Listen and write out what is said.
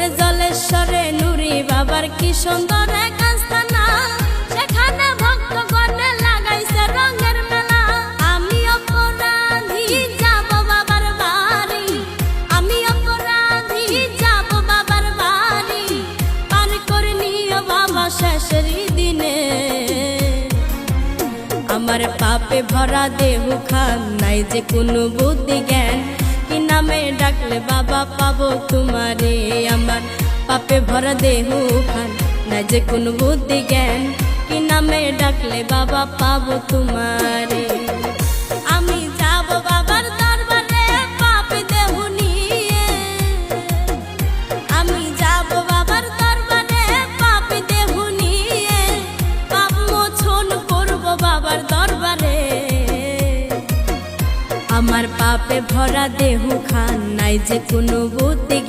ওরে জলেশ্বরে নুরি বাবার কি সুন্দর এক আস্তানা, সেখানে ভক্তগণে লাগাইছে রঙের মেলা। আমি অপরাধী যাব বাবার বাড়ি, আমি অপরাধী যাব বাবার বাড়ি, পার করে নিও বাবা শেষের দিনে। আমার পাপে ভরা দেহ খান, নাই যে কোনো বুদ্ধি জ্ঞান, কি নামে ডাকলে বাবা পাবো তোমারে। আমার পাপে ভরা দেহ খান, নাই যে কোনো বুদ্ধি জ্ঞান, কি নামে ডাকলে বাবা পাবো তোমারে। আমি যাব বাবার দরবারে পাপে দেহ নিয়ে, আমি যাব বাবার দরবারে পাপে দেহ নিয়ে, পাপ মোচন করব বাবার দরবারে। আমার পাপে ভরা দেহ খান, নাই যে কোনো বুদ্ধি